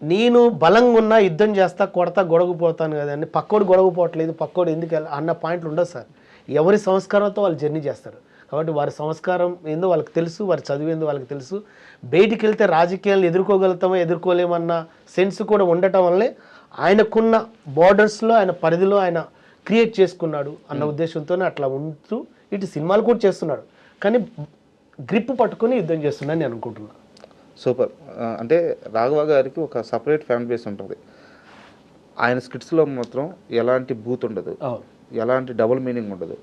నేను బలంగా ఉన్నా యుద్ధం చేస్తా కొడతా గొడవపోతాను కదండి, పక్కోడు గొడవపోవట్లేదు పక్కోడు ఎందుకు అన్న పాయింట్లు ఉండదు సార్. ఎవరి సంస్కారంతో వాళ్ళు జర్నీ చేస్తారు కాబట్టి వారి సంస్కారం ఏందో వాళ్ళకి తెలుసు, వారి చదువు ఏందో వాళ్ళకి తెలుసు. బయటికి వెళ్తే రాజకీయాలను ఎదుర్కోగలుగుతామో ఎదుర్కోలేమన్న సెన్స్ కూడా ఉండటం వల్లే ఆయనకున్న బార్డర్స్లో ఆయన పరిధిలో ఆయన క్రియేట్ చేసుకున్నాడు అన్న ఉద్దేశంతోనే అట్లా ఉంటూ ఇటు సినిమాలు కూడా చేస్తున్నాడు. కానీ గ్రిప్ పట్టుకొని యుద్ధం చేస్తున్నాను నేను అనుకుంటున్నాను. సూపర్. అంటే రాఘవ గారికి ఒక సపరేట్ ఫ్యాన్ బేస్ ఉంటుంది. ఆయన స్కిట్స్లో మాత్రం ఎలాంటి బూత్ ఉండదు, ఎలాంటి డబుల్ మీనింగ్ ఉండదు,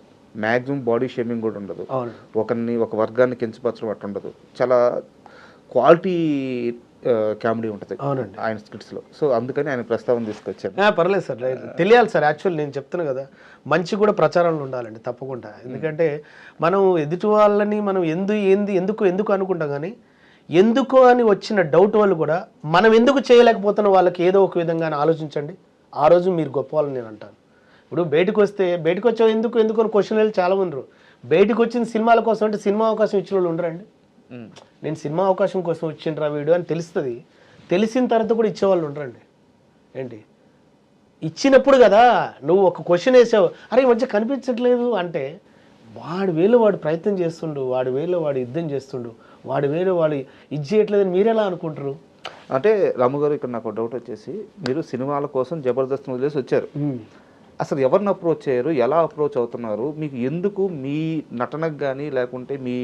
మ్యాక్సిమం బాడీ షేమింగ్ కూడా ఉండదు, ఒక వర్గాన్ని కించపరచడం అట్లా ఉండదు. చాలా క్వాలిటీ కామెడీ ఉంటుంది ఆయన స్కిట్స్లో. సో అందుకని ఆయన ప్రస్తావన తీసుకొచ్చాను. పర్లేదు సార్, తెలియాలి సార్. యాక్చువల్లీ నేను చెప్తాను కదా, మంచి కూడా ప్రచారంలో ఉండాలండి తప్పకుండా. ఎందుకంటే మనం ఎదుటి వాళ్ళని మనం ఎందుకు అనుకుంటాం, కానీ ఎందుకు అని వచ్చిన డౌట్ వాళ్ళు కూడా మనం ఎందుకు చేయలేకపోతున్న వాళ్ళకి ఏదో ఒక విధంగా ఆలోచించండి, ఆ రోజు మీరు గొప్ప వాళ్ళని నేను అంటాను. ఇప్పుడు బయటకు వచ్చావు ఎందుకు అని క్వశ్చన్ వెళ్ళి చాలా ఉండరు. బయటకు వచ్చిన సినిమాల కోసం అంటే సినిమా అవకాశం ఇచ్చిన వాళ్ళు ఉండరండి. నేను సినిమా అవకాశం కోసం వచ్చిండ్రా వీడియో అని తెలుస్తుంది, తెలిసిన తర్వాత కూడా ఇచ్చేవాళ్ళు ఉండరండి. ఏంటి ఇచ్చినప్పుడు కదా నువ్వు ఒక క్వశ్చన్ వేసావు, అరే ఈ మధ్య కనిపించట్లేదు అంటే వాడు వేలో వాడు ప్రయత్నం చేస్తుండు, వాడు వేలో వాడు యుద్ధం చేస్తుండు, వాడు వేలో వాడు ఇది చేయట్లేదని మీరెలా అనుకుంటారు? అంటే రాము గారు ఇక్కడ నాకు డౌట్ వచ్చేసి, మీరు సినిమాల కోసం జబర్దస్త్ వదిలేసి వచ్చారు, అసలు ఎవరిని అప్రోచ్ అయ్యారు, ఎలా అప్రోచ్ అవుతున్నారు, మీకు ఎందుకు మీ నటనకు కానీ లేకుంటే మీ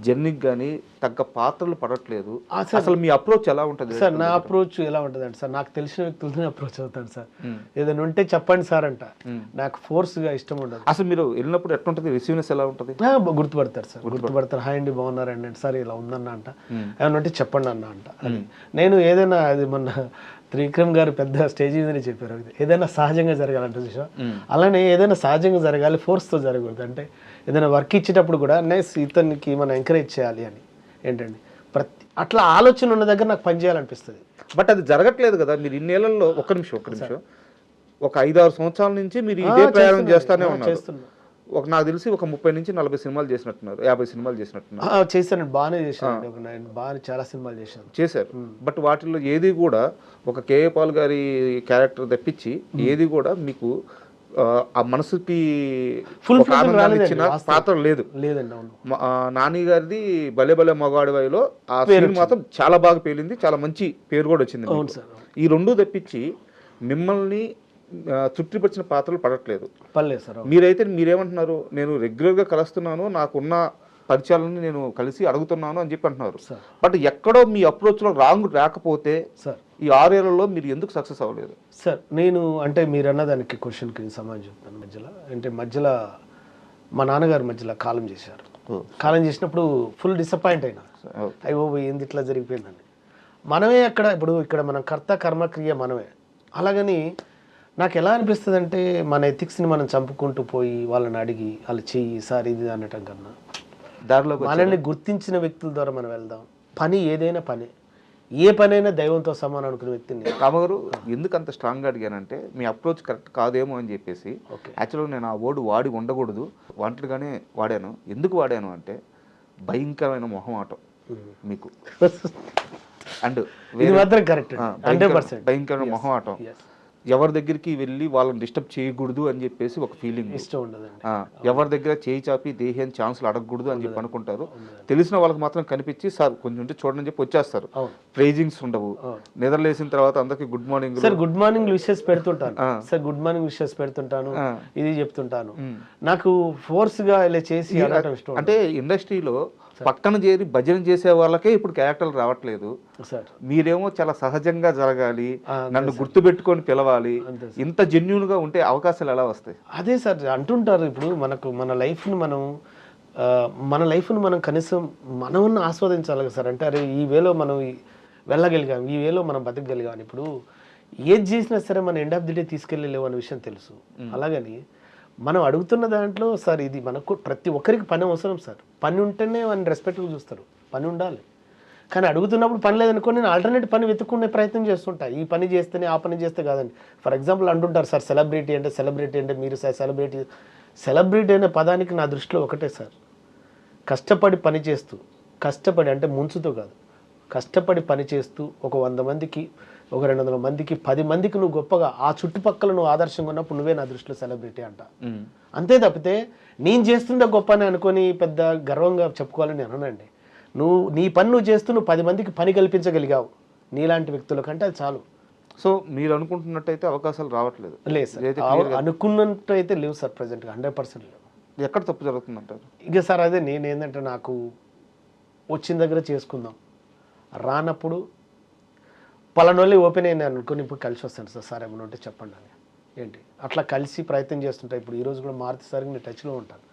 జర్నీకి కానీ తగ్గ పాత్రలు పడట్లేదు, అసలు మీ అప్రోచ్ ఎలా ఉంటుంది? సార్ నా అప్రోచ్ ఎలా ఉంటుంది అంటే సార్, నాకు తెలిసిన వ్యక్తులతో అప్రోచ్ అవుతాను సార్. ఏదైనా ఉంటే చెప్పండి సార్ అంట, నాకు ఫోర్స్గా ఇష్టం ఉండదు. అసలు మీరు వెళ్ళినప్పుడు ఎట్లుంటుంది, రిసీవ్నెస్ ఎలా ఉంటుంది? గుర్తుపడతారు సార్, గుర్తుపడతారు. హాయ్ అండి బాగున్నారండి సార్, ఇలా ఉందన్న అంట, ఏమన్నా ఉంటే చెప్పండి అన్న అంట. అది నేను ఏదైనా, అది మొన్న త్రివిక్రమ్ గారు పెద్ద స్టేజ్ మీదనే చెప్పారు, ఏదైనా సహజంగా జరగాలంటే చూసా, అలానే ఏదైనా సహజంగా జరగాలి, ఫోర్స్తో జరగకూడదు. అంటే ఏదైనా వర్క్ ఇచ్చేటప్పుడు కూడా ఇతనికి మనం ఎంకరేజ్ చేయాలి అని ఏంటండి, అట్లా ఆలోచన ఉన్న దగ్గర నాకు పని చేయాలనిపిస్తుంది. బట్ అది జరగట్లేదు కదా. మీరు ఇన్నేళ్లలో ఒక్క నిమిషం ఒక 5-6 సంవత్సరాల నుంచి మీరు ఇదే ప్రయాణం చేస్తానే ఉన్నారు. నాకు తెలిసి ఒక 30 నుంచి 40 సినిమాలు చేసినట్టున్నారు, 50 సినిమాలు చేసినట్టున్నారు. చేశాను, బాగానే చేశాను, బాగా చాలా సినిమాలు చేశారు. బట్ వాటిల్లో ఏది కూడా ఒక కేఏ పాల్ గారి క్యారెక్టర్ తప్పించి ఏది కూడా మీకు ఆ మనసుకి ఫుల్ ఆనందాన్ని ఇచ్చిన పాత్ర లేదు. లేదండి. నాని గారిది భలే భలే మగాడివైలో ఆ సీన్ మాత్రం చాలా బాగా పేలింది, చాలా మంచి పేరు కూడా వచ్చింది. ఈ రెండు తప్పించి మిమ్మల్ని తృప్తిపరిచిన పాత్రలు పడట్లేదు. మీరేమంటున్నారు, నేను రెగ్యులర్గా కలుస్తున్నాను, నాకున్న పరిచయాలను నేను కలిసి అడుగుతున్నాను అని చెప్పి అంటున్నారు. బట్ ఎక్కడో మీ అప్రోచ్లో రాంగ్ రాకపోతే సార్ ఈ 6 ఏళ్లలో మీరు ఎందుకు సక్సెస్ అవ్వలేదు? సార్ నేను అంటే మీరు అన్నదానికి క్వశ్చన్కి సమాధానం చెప్తాను. మధ్యలో మా నాన్నగారు మధ్యలో కాలం చేశారు. కాలం చేసినప్పుడు ఫుల్ డిసప్పాయింట్ అయినా, అయ్యో ఏంది ఇట్లా జరిగిపోయిందని. మనమే అక్కడ ఇక్కడ మనం కర్త కర్మక్రియ మనమే. అలాగని నాకు ఎలా అనిపిస్తుంది అంటే, మన ఎథిక్స్ని మనం చంపుకుంటూ పోయి వాళ్ళని అడిగి వాళ్ళు చెయ్యి సార్ ఇది అనటం కన్నా దారిలో మనల్ని గుర్తించిన వ్యక్తుల ద్వారా మనం వెళ్దాం. పని ఏదైనా పని, ఏ పనైనా దైవంతో సమానం అనుకునే వ్యక్తిని. రామగారు ఎందుకు అంత స్ట్రాంగ్గా అడిగానంటే, మీ అప్రోచ్ కరెక్ట్ కాదేమో అని చెప్పేసి. యాక్చువల్గా నేను ఆ వర్డ్ వాడి ఉండకూడదు, వాంటెడ్గానే వాడాను. ఎందుకు వాడాను అంటే, భయంకరమైన మొహమాటం మీకు. అండ్ మాత్రం కరెక్ట్, 100% భయంకరమైన మొహమాటం. ఎవరి దగ్గరికి వెళ్ళి వాళ్ళని డిస్టర్బ్ చేయకూడదు అని చెప్పేసి ఒక ఫీలింగ్, ఇష్టం ఉండదండి. ఎవరి దగ్గర చేయి చాపి దేహం ఛాన్స్లు అడగకూడదు అని చెప్పి అనుకుంటారు. తెలిసిన వాళ్ళకి మాత్రం కనిపించి సార్ కొంచెం ఉంటే చూడని చెప్పి వచ్చేస్తారు. ప్రైజింగ్స్ ఉండవు. నిద్రలేసిన తర్వాత అందరికి good morning sir, good morning wishes పెడుతుంటాను సార్, గుడ్ మార్నింగ్ విషెస్ పెడుతుంటాను, ఇది చెప్తుంటాను. నాకు ఫోర్స్ గా ఇలా చేసి ఇష్టం. అంటే ఇండస్ట్రీలో పక్కన చేరి భజన చేసే వాళ్ళకే ఇప్పుడు క్యారెక్టర్లు రావట్లేదు. మీరేమో చాలా సహజంగా జరగాలి, నన్ను గుర్తు పెట్టుకొని పిలవాలి, ఇంత జెన్యూన్ గా ఉంటే అవకాశాలు ఎలా వస్తాయి? అదే సార్ అంటుంటారు. ఇప్పుడు మన లైఫ్ని మనం కనీసం మనం ఆస్వాదించాలి సార్. అంటే అరే ఈ వేలో మనం వెళ్ళగలిగాం, ఈ వేలో మనం బతకగలిగాం. ఇప్పుడు ఏది చేసినా సరే మన ఎండ్ ఆఫ్ ది డే తీసుకెళ్ళలేవు అనే విషయం తెలుసు. అలాగని మనం అడుగుతున్న దాంట్లో సార్ ఇది మనకు ప్రతి ఒక్కరికి పని అవసరం సార్. పని ఉంటేనే వాళ్ళని రెస్పెక్ట్గా చూస్తారు, పని ఉండాలి. కానీ అడుగుతున్నప్పుడు పని లేదనుకో నేను ఆల్టర్నేట్ పని వెతుక్కునే ప్రయత్నం చేస్తుంటా. ఈ పని చేస్తేనే ఆ పని చేస్తే కాదండి. ఫర్ ఎగ్జాంపుల్ అంటుంటారు సార్, సెలబ్రిటీ అంటే మీరు సార్ సెలబ్రిటీ అనే పదానికి నా దృష్టిలో ఒకటే సార్, కష్టపడి పని చేస్తూ, కష్టపడి అంటే ముంచుతో కాదు, కష్టపడి పని చేస్తూ ఒక 100 మందికి, ఒక 200 మందికి, 10 మందికి నువ్వు గొప్పగా ఆ చుట్టుపక్కల నువ్వు ఆదర్శంగా ఉన్నప్పుడు నువ్వే నా దృష్టిలో సెలబ్రిటీ అంట. అంతే తప్పితే నేను చేస్తుండే గొప్ప అని అనుకొని పెద్ద గర్వంగా చెప్పుకోవాలని నేను అనండి. నీ పని నువ్వు చేస్తూ నువ్వు 10 మందికి పని కల్పించగలిగావు నీలాంటి వ్యక్తుల కంటే అది చాలు. సో మీరు అనుకుంటున్నట్టయితే అవకాశాలు రావట్లేదు? లేదు సార్, అనుకున్నట్టు అయితే లేవు సార్, ప్రజెంట్గా 100% లేవు. ఎక్కడ తప్పు జరుగుతుందంటారు? ఇక సార్ అదే నేనేంటంటే, నాకు వచ్చిన దగ్గర చేసుకుందాం, రానప్పుడు పలానోళ్ళే ఓపెన్ అయినా అనుకుని ఇప్పుడు కలిసి వస్తాను సార్ ఏమైనా ఉంటే చెప్పండి అని ఏంటి అట్లా కలిసి ప్రయత్నం చేస్తుంటా. ఇప్పుడు ఈరోజు కూడా మారుతి సార్కి నేను టచ్లో ఉంటాను.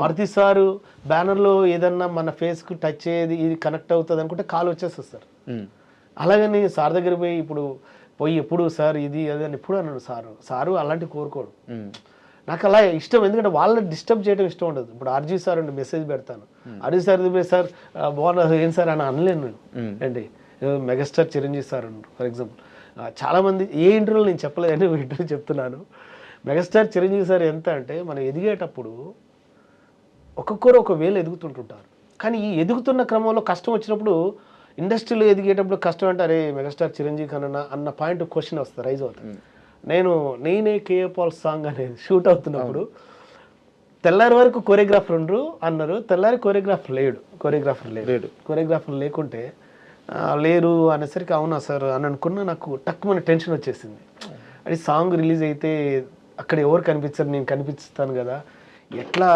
మారుతి సారు బ్యానర్లో ఏదన్నా మన ఫేస్కి టచ్ అయ్యేది, ఇది కనెక్ట్ అవుతుంది అనుకుంటే కాల్ వచ్చేస్తుంది సార్. అలాగని సార్ దగ్గర పోయి ఎప్పుడు సార్ ఇది అది అని ఎప్పుడు అన్నాడు సారు అలాంటివి కోరుకోడు. నాకు అలా ఇష్టం, ఎందుకంటే వాళ్ళని డిస్టర్బ్ చేయడం ఇష్టం ఉండదు. ఇప్పుడు ఆర్జీ సార్ అంటే మెసేజ్ పెడతాను, ఆర్జీ సార్ సార్ బాగున్నారు ఏం సార్ అని అనలేను నేను. ఏంటి మెగాస్టార్ చిరంజీవి సార్ అన్నారు ఫర్ ఎగ్జాంపుల్. చాలామంది ఏ ఇంటర్వ్యూలో నేను చెప్పలేదంటే ఇంటర్వ్యూ చెప్తున్నాను. మెగాస్టార్ చిరంజీవి సార్ ఎంత అంటే, మనం ఎదిగేటప్పుడు ఒక్కొక్కరు ఒక వేలు ఎదుగుతుంటుంటారు. కానీ ఈ ఎదుగుతున్న క్రమంలో కష్టం వచ్చినప్పుడు, ఇండస్ట్రీలో ఎదిగేటప్పుడు కష్టం అంటే అరే మెగాస్టార్ చిరంజీవి కన్నా అన్న పాయింట్ క్వశ్చన్ వస్తుంది, రైజ్ అవుతుంది. నేనే కేఏ పాల్ సాంగ్ అనేది షూట్ అవుతున్నప్పుడు తెల్లారి వరకు కొరియోగ్రాఫర్ ఉండరు అన్నారు. తెల్లారి కొరియోగ్రాఫర్ లేకుంటే లేరు అనేసరికి అవునా సార్ అని అనుకున్నా. నాకు టక్కుమని టెన్షన్ వచ్చేసింది. అది సాంగ్ రిలీజ్ అయితే అక్కడ ఎవరు కనిపించరు, నేను కనిపిస్తాను కదా, ఎట్లా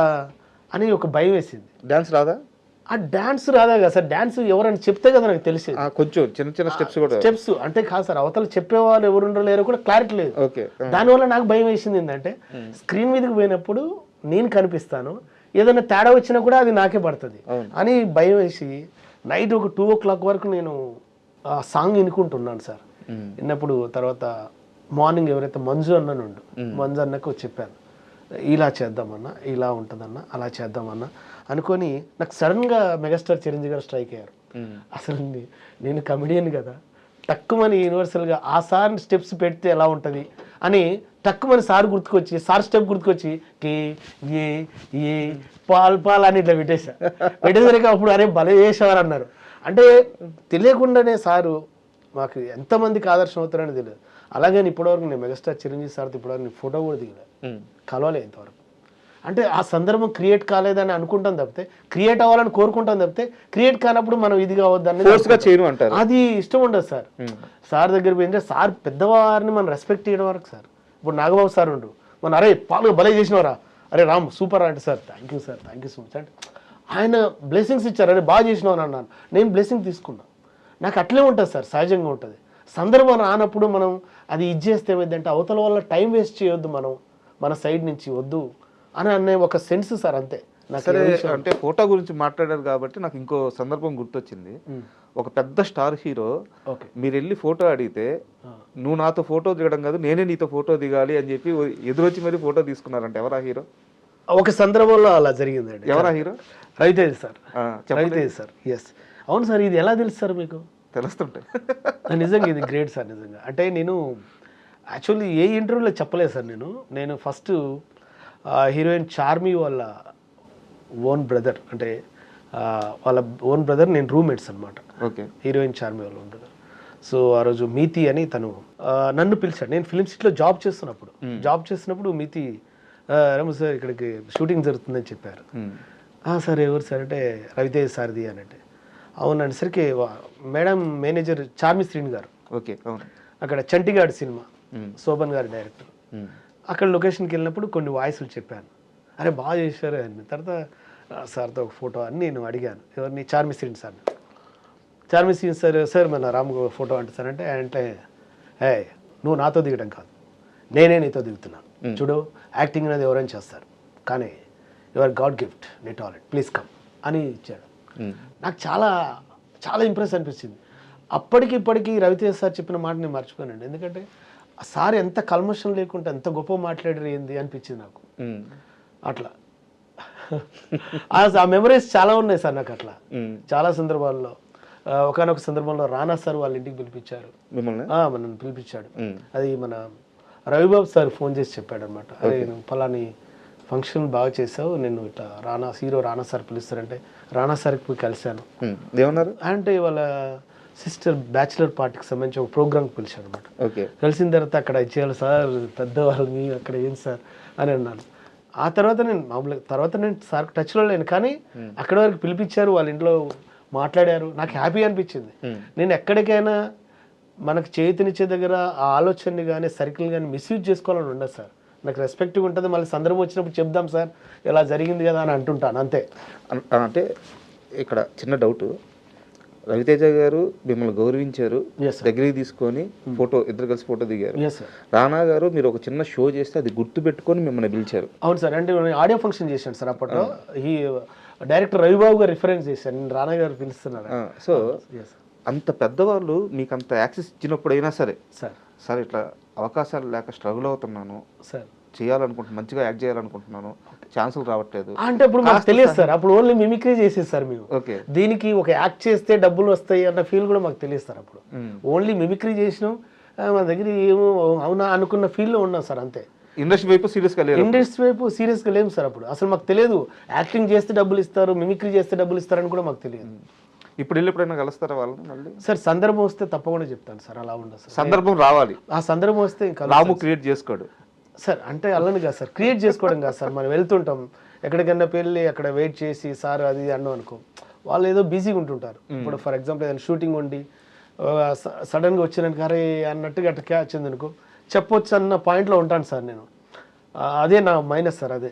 అని ఒక భయం వేసింది. డాన్స్ రాదా? ఆ డాన్స్ రాదా కదా సార్, డాన్స్ ఎవరైనా చెప్తే కదా నాకు తెలిసేది. కొంచెం చిన్న చిన్న స్టెప్స్ కూడా. స్టెప్స్ అంటే కాదు సార్, అవతల చెప్పేవాళ్ళు ఎవరు ఉండరు లేరో కూడా క్లారిటీ లేదు. ఓకే. దానివల్ల నాకు భయం వేసింది ఏంటంటే స్క్రీన్ మీదకి పోయినప్పుడు నేను కనిపిస్తాను, ఏదైనా తేడా వచ్చినా కూడా అది నాకే పడుతుంది అని భయం వేసి నైట్ ఒక 2 o'clock వరకు నేను ఆ సాంగ్ వినుకుంటున్నాను సార్. విన్నప్పుడు తర్వాత మార్నింగ్ ఎవరైతే మంజు అన్నను ఉండు, మంజు అన్నకు చెప్పాను, ఇలా చేద్దామన్నా, ఇలా ఉంటుందన్నా, అలా చేద్దామన్నా అనుకొని నాకు సడన్గా మెగాస్టార్ చిరంజీవి గారు స్ట్రైక్ అయ్యారు. అసలు నేను కమెడియన్ కదా, టక్కుమని యూనివర్సల్గా ఆ సార్ స్టెప్స్ పెడితే ఎలా ఉంటుంది అని టక్కుమని సార్ గుర్తుకొచ్చి, సార్ స్టెప్ గుర్తుకొచ్చి కే ఏ ఏ పాల్ అని ఇట్లా పెట్టేసరికి అప్పుడు అరే భలే చేసేవారు అన్నారు. అంటే తెలియకుండానే సారు మాకు ఎంతమందికి ఆదర్శం అవుతారని తెలియదు. అలాగే ఇప్పటివరకు నేను మెగాస్టార్ చిరంజీవి సార్తో ఇప్పటివరకు నేను ఫోటో కూడా దిగలేదు, కలవలే ఇంతవరకు. అంటే ఆ సందర్భం క్రియేట్ కాలేదని అనుకుంటాం తప్పితే, క్రియేట్ అవ్వాలని కోరుకుంటాం తప్పితే, క్రియేట్ కానప్పుడు మనం ఇది కావద్దని అది ఇష్టం ఉండదు సార్. సార్ దగ్గర పోయింటే సార్ పెద్దవారిని మనం రెస్పెక్ట్ చేయడం వరకు సార్. ఇప్పుడు నాగబాబు సార్ ఉండు, మన అరే పాలు భలే చేసినవరా, అరే రామ్ సూపర్ అంటే sir thank you sir, thank you so much అంటే ఆయన బ్లెస్సింగ్స్ ఇచ్చారు, అరే బాగా చేసినావు అని అన్నాను, నేను బ్లెస్సింగ్ తీసుకున్నా. నాకు అట్లే ఉంటుంది సార్, సహజంగా ఉంటుంది. సందర్భం రానప్పుడు మనం అది ఇచ్చేస్తే ఏమైందంటే అవతల వల్ల టైం వేస్ట్ చేయొద్దు, మనం మన సైడ్ నుంచి వద్దు అని అనే ఒక సెన్స్ సార్, అంతే. సరే, అంటే ఫోటో గురించి మాట్లాడారు కాబట్టి నాకు ఇంకో సందర్భం గుర్తొచ్చింది. ఒక పెద్ద స్టార్ హీరో మీరు వెళ్ళి ఫోటో అడిగితే, నువ్వు నాతో ఫోటో దిగడం కాదు నేనే నీతో ఫోటో దిగాలి అని చెప్పి ఎదురొచ్చి మరి ఫోటో తీసుకున్నారంటే ఎవరా హీరో? ఒక సందర్భంలో అలా జరిగిందండి. ఎవరా hero? Raviteja sir. Raviteja sir, yes అవును సార్. ఇది ఎలా తెలుసు సార్ మీకు? తెలుస్తుంటాయి. నిజంగా ఇది గ్రేట్ సార్ నిజంగా. అంటే నేను యాక్చువల్లీ ఏ ఇంటర్వ్యూలో చెప్పలేదు సార్. నేను ఫస్ట్ హీరోయిన్ చార్మి వాళ్ళ ఓన్ బ్రదర్, అంటే వాళ్ళ ఓన్ బ్రదర్, నేను రూమ్మేట్స్ అనమాట. ఓకే. హీరోయిన్ చార్మి వాళ్ళ ఓన్ బ్రదర్. సో ఆ రోజు మీతి అని తను నన్ను పిలిచాడు. నేను ఫిల్మ్ సిటీలో జాబ్ చేస్తున్నప్పుడు మీతి రము సార్ ఇక్కడికి షూటింగ్ జరుగుతుందని చెప్పారు. సార్ ఎవరు సార్ అంటే రవితేజ్ సార్ది అని అంటే, అవును అనేసరికి మేడం మేనేజర్ చార్మి శ్రీని గారు. ఓకే. అక్కడ చంటిగాడ్ సినిమా, శోభన్ గారి డైరెక్టర్. అక్కడ లొకేషన్కి వెళ్ళినప్పుడు కొన్ని వాయిస్లు చెప్పాను, అరే బాగా చేశారు అని. తర్వాత సార్తో ఒక ఫోటో అని నేను అడిగాను, ఎవరిని? చార్మి శ్రీని సార్. చార్మి శ్రీని సార్ మన రామ్ ఫోటో అంటే సార్ అంటే నువ్వు నాతో దిగడం కాదు, నేనే నీతో దిగుతున్నాను. చూడు, యాక్టింగ్ అనేది ఎవరైనా చేస్తారు, కానీ యువర్ గాడ్ గిఫ్ట్, నీ టాలెంట్, ప్లీజ్ కమ్ అని ఇచ్చాడు. నాకు చాలా చాలా ఇంప్రెస్ అనిపించింది. అప్పటికి ఇప్పటికీ రవితేజ్ సార్ చెప్పిన మాట నేను మర్చిపోయానండి. ఎందుకంటే ఆ సార్ ఎంత కల్మషం లేకుండా ఎంత గొప్ప మాట్లాడారు ఏంది అనిపించింది నాకు. అట్లా ఆ మెమరీస్ చాలా ఉన్నాయి సార్ నాకు. అట్లా చాలా సందర్భాల్లో, ఒకనొక సందర్భంలో రానా సార్ వాళ్ళ ఇంటికి పిలిపించారు, మనల్ని పిలిపించాడు. అది మన రవిబాబు సార్ ఫోన్ చేసి చెప్పాడు అనమాట, అరే నువ్వు ఫలాని ఫంక్షన్ బాగా చేసావు, నేను ఇట్లా హీరో రానా సార్ పిలుస్తారంటే రానా సార్కి పోయి కలిశాను. ఏమన్నారు అంటే వాళ్ళ సిస్టర్ బ్యాచిలర్ పార్టీకి సంబంధించి ఒక ప్రోగ్రామ్కి పిలిచాడు అనమాట. కలిసిన తర్వాత అక్కడ ఇచ్చేయాలి సార్, పెద్దవాళ్ళు మీ అక్కడ ఏం సార్ అని అన్నాను. ఆ తర్వాత నేను సార్ టచ్లో లేను, కానీ అక్కడ వరకు పిలిపించారు, వాళ్ళ ఇంట్లో మాట్లాడారు, నాకు హ్యాపీ అనిపించింది. నేను ఎక్కడికైనా మనకు చేతినిచ్చే దగ్గర ఆ ఆలోచనని కానీ సర్కిల్ కానీ మిస్యూజ్ చేసుకోవాలని ఉండదు సార్. నాకు రెస్పెక్ట్గా ఉంటుంది, మళ్ళీ సందర్భం వచ్చినప్పుడు చెప్దాం సార్ ఇలా జరిగింది కదా అని అంటుంటాను, అంతే. అంటే ఇక్కడ చిన్న డౌట్, రవితేజ గారు మిమ్మల్ని గౌరవించారు, దగ్గరికి తీసుకొని ఇద్దరు కలిసి ఫోటో దిగారు. రానా గారు మీరు ఒక చిన్న షో చేస్తే అది గుర్తు పెట్టుకొని మిమ్మల్ని పిలిచారు. అవును సార్, అంటే ఆడియో ఫంక్షన్ చేశాను సార్ అప్పట్లో. ఈ డైరెక్టర్ రవిబాబు గారు రిఫరెన్స్ చేశాను, నేను రానా గారు పిలుస్తున్నారు. సో అంత పెద్దవాళ్ళు మీకు అంత యాక్సెస్ ఇచ్చినప్పుడైనా సరే సార్ ఇట్లా అవకాశాలు లేక స్ట్రగుల్ అవుతున్నాను సార్, చేయాలనుకుంటున్నాను, మంచిగా యాక్ట్ చేయాలనుకుంటున్నాను, ఛాన్సులు రావట్లేదు అంటే ఇప్పుడు మాకు తెలియదు సార్. అప్పుడు ఓన్లీ మిమిక్రీ చేసేది సార్ మేము. దీనికి ఒక యాక్ట్ చేస్తే డబ్బులు వస్తాయి అన్న ఫీల్ కూడా మాకు తెలియదు సార్. అప్పుడు ఓన్లీ మిమిక్రీ చేసినాం, మన దగ్గర ఏమో అవునా అనుకున్న ఫీల్లో ఉన్నాం సార్, అంతే. ఇండస్ట్రీ వైపు సీరియస్గా లేము సార్. అప్పుడు అసలు మాకు తెలియదు యాక్టింగ్ చేస్తే డబ్బులు ఇస్తారు, మిమిక్రీ చేస్తే డబ్బులు ఇస్తారని కూడా మాకు తెలియదు. ఇప్పుడు ఎప్పుడైనా కలుస్తారా వాళ్ళని మళ్ళీ? సార్ సందర్భం వస్తే తప్పకుండా చెప్తాను సార్, అలా ఉండదు సార్. సందర్భం రావాలి, ఆ సందర్భం వస్తే ఇంకా రాము క్రియేట్ చేసుకోడు సార్. అంటే అలాని కాదు సార్, క్రియేట్ చేసుకోవడం కాదు సార్. మనం వెళ్తుంటాం ఎక్కడికన్నా పెళ్ళి, అక్కడ వెయిట్ చేసి సార్ అది అన్నాం అనుకో, వాళ్ళు ఏదో బిజీగా ఉంటుంటారు. ఇప్పుడు ఫర్ ఎగ్జాంపుల్ ఏదైనా షూటింగ్ ఉండి సడన్గా వచ్చినాక అరే అన్నట్టుగా అట్లా క్యాచ్ ఉంది అనుకో, చెప్పొచ్చు అన్న పాయింట్లో ఉంటాను సార్ నేను. అదే నా మైనస్ సార్, అదే